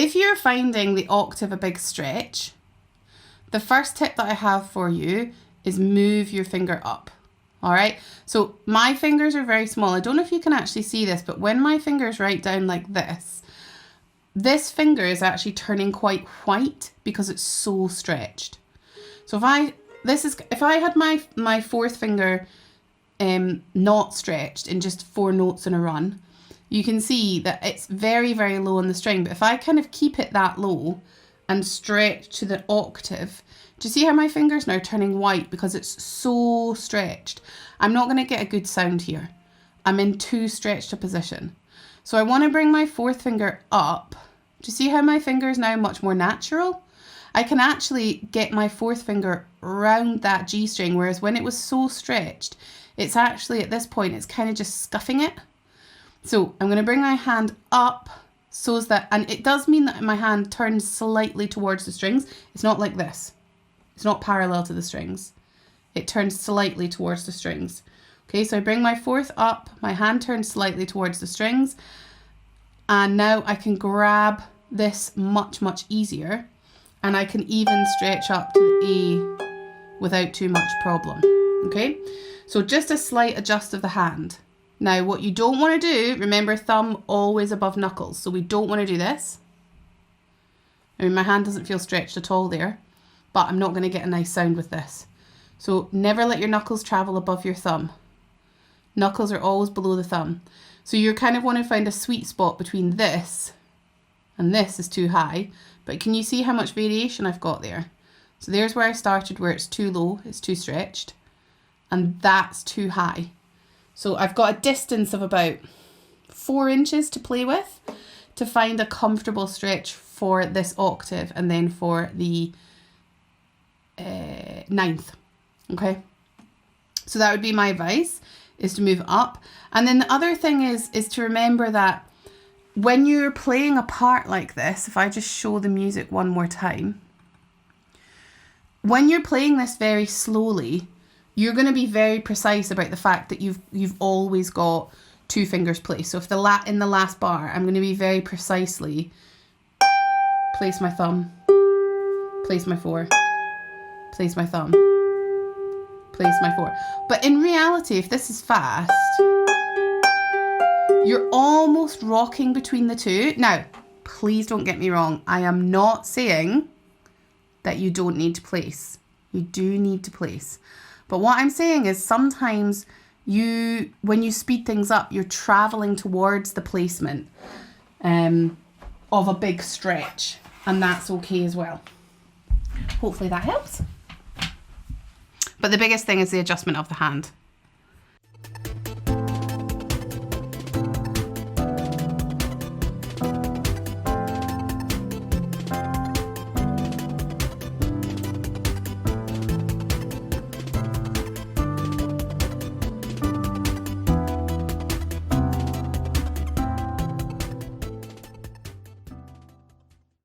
if you're finding the octave a big stretch, the first tip that I have for you is move your finger up. All right, so my fingers are very small. I don't know if you can actually see this, but when my fingers right down like this finger is actually turning quite white because it's so stretched. So if I had my fourth finger not stretched in just 4 notes in a run, you can see that it's very, very low on the string. But if I kind of keep it that low and stretch to the octave, do you see how my finger's now turning white because it's so stretched? I'm not going to get a good sound here. I'm in too stretched a position. So I want to bring my fourth finger up. Do you see how my finger is now much more natural? I can actually get my fourth finger around that G string, whereas when it was so stretched, it's actually at this point, it's kind of just scuffing it. So I'm going to bring my hand up so that, and it does mean that my hand turns slightly towards the strings. It's not like this. It's not parallel to the strings. It turns slightly towards the strings. Okay, so I bring my fourth up, my hand turns slightly towards the strings, and now I can grab this much, much easier, and I can even stretch up to the A without too much problem. Okay, so just a slight adjust of the hand. Now, what you don't want to do, remember, thumb always above knuckles. So we don't want to do this. I mean, my hand doesn't feel stretched at all there, but I'm not going to get a nice sound with this. So never let your knuckles travel above your thumb. Knuckles are always below the thumb. So you kind of want to find a sweet spot between this and this is too high. But can you see how much variation I've got there? So there's where I started, where it's too low, it's too stretched, and that's too high. So I've got a distance of about 4 inches to play with to find a comfortable stretch for this octave and then for the ninth. Okay, so that would be my advice, is to move up. And then the other thing is to remember that when you're playing a part like this, if I just show the music one more time, when you're playing this very slowly, you're going to be very precise about the fact that you've always got 2 fingers placed. So if in the last bar, I'm going to be very precisely place my thumb, place my 4, place my thumb, place my 4. But in reality, if this is fast, you're almost rocking between the 2. Now, please don't get me wrong. I am not saying that you don't need to place. You do need to place. But what I'm saying is sometimes when you speed things up, you're traveling towards the placement of a big stretch, and that's okay as well. Hopefully that helps. But the biggest thing is the adjustment of the hand.